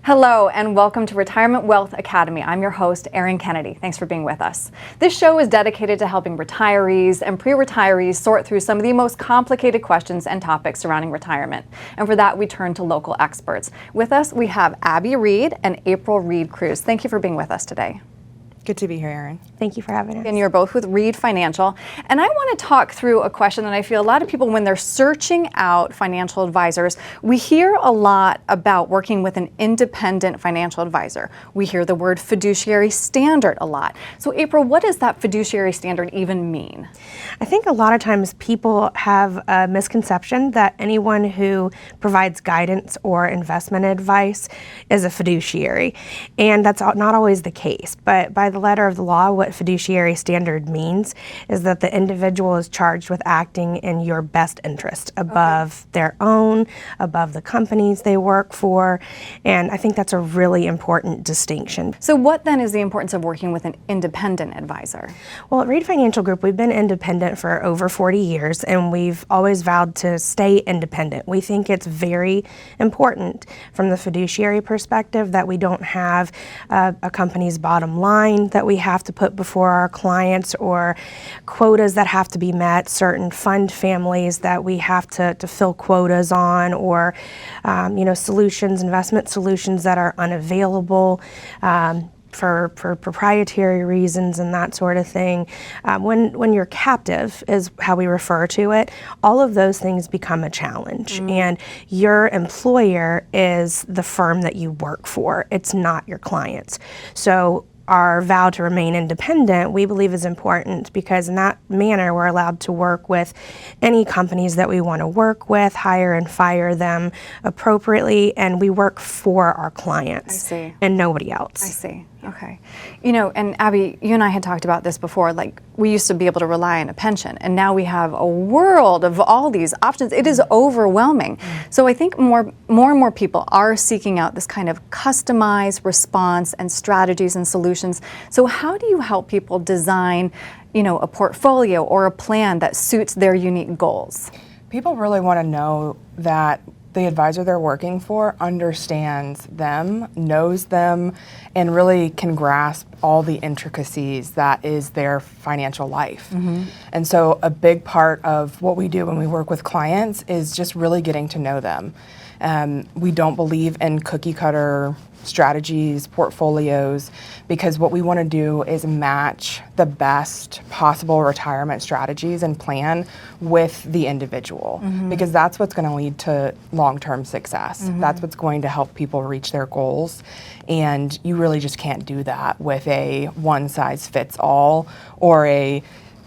Hello and welcome to Retirement Wealth Academy. I'm your host, Erin Kennedy. Thanks for being with us. This show is dedicated to helping retirees and pre-retirees sort through some of the most complicated questions and topics surrounding retirement. And for that, we turn to local experts. With us, we have Abby Reed and April Reed Cruz. Thank you for being with us today. Good to be here, Erin. Thank you for having us. And you're both with Reed Financial. And I want to talk through a question that I feel a lot of people, when they're searching out financial advisors, we hear a lot about working with an independent financial advisor. We hear the word fiduciary standard a lot. So April, what does that fiduciary standard even mean? I think a lot of times people have a misconception that anyone who provides guidance or investment advice is a fiduciary. And that's not always the case. But by the letter of the law, what fiduciary standard means is that the individual is charged with acting in your best interest above their own, above the companies they work for. And I think that's a really important distinction. So what then is the importance of working with an independent advisor? Well, at Reed Financial Group, we've been independent for over 40 years, and we've always vowed to stay independent. We think it's very important from the fiduciary perspective that we don't have a company's bottom line that we have to put before our clients, or quotas that have to be met, certain fund families that we have to fill quotas on, or solutions, investment solutions that are unavailable for proprietary reasons and that sort of thing. When you're captive, is how we refer to it, all of those things become a challenge. And your employer is the firm that you work for. It's not your clients. So our vow to remain independent, we believe, is important, because in that manner we're allowed to work with any companies that we want to work with, hire and fire them appropriately, and we work for our clients and nobody else. I see. Okay. And Abby, you and I had talked about this before, like we used to be able to rely on a pension, and now we have a world of all these options. It is overwhelming. So I think more and more people are seeking out this kind of customized response and strategies and solutions. So how do you help people design, a portfolio or a plan that suits their unique goals? People really want to know that the advisor they're working for understands them, knows them, and really can grasp all the intricacies that is their financial life. And so a big part of what we do when we work with clients is just really getting to know them. We don't believe in cookie cutter strategies, portfolios, because what we want to do is match the best possible retirement strategies and plan with the individual, because that's what's going to lead to long-term success. That's what's going to help people reach their goals. And you really just can't do that with a one-size-fits-all or a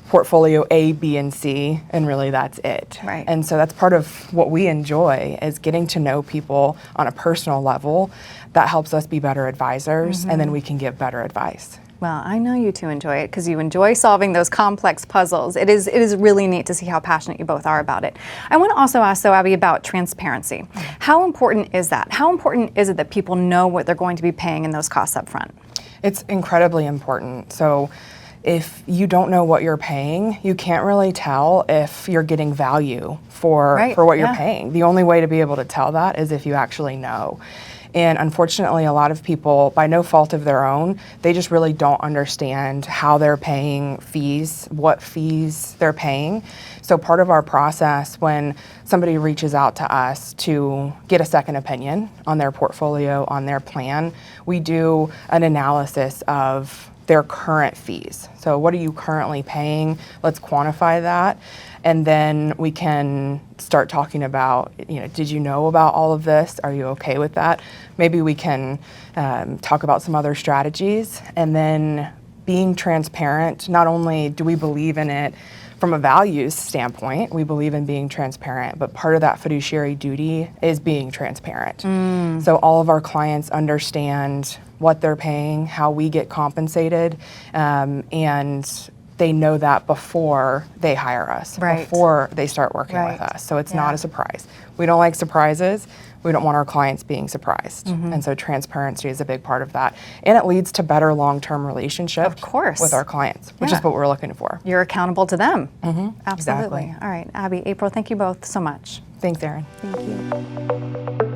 portfolio A, B, and C, and really that's it. Right. And so that's part of what we enjoy, is getting to know people on a personal level. That helps us be better advisors, and then we can give better advice. Well, I know you two enjoy it because you enjoy solving those complex puzzles. It is really neat to see how passionate you both are about it. I want to also ask, Abby, about transparency. How important is that? How important is it that people know what they're going to be paying in those costs up front? It's incredibly important. So if you don't know what you're paying, you can't really tell if you're getting value for what you're paying. The only way to be able to tell that is if you actually know. And unfortunately, a lot of people, by no fault of their own, they just really don't understand how they're paying fees, what fees they're paying. So part of our process, when somebody reaches out to us to get a second opinion on their portfolio, on their plan, we do an analysis of their current fees. So what are you currently paying? Let's quantify that. And then we can start talking about, did you know about all of this? Are you okay with that? Maybe we can talk about some other strategies. And then being transparent, not only do we believe in it from a values standpoint, we believe in being transparent, but part of that fiduciary duty is being transparent. So all of our clients understand what they're paying, how we get compensated, and they know that before they hire us, before they start working with us. So it's not a surprise. We don't like surprises. We don't want our clients being surprised. And so transparency is a big part of that. And it leads to better long-term relationships with our clients, which is what we're looking for. You're accountable to them. Absolutely. Exactly. All right, Abby, April, thank you both so much. Thanks, Erin. Thank you.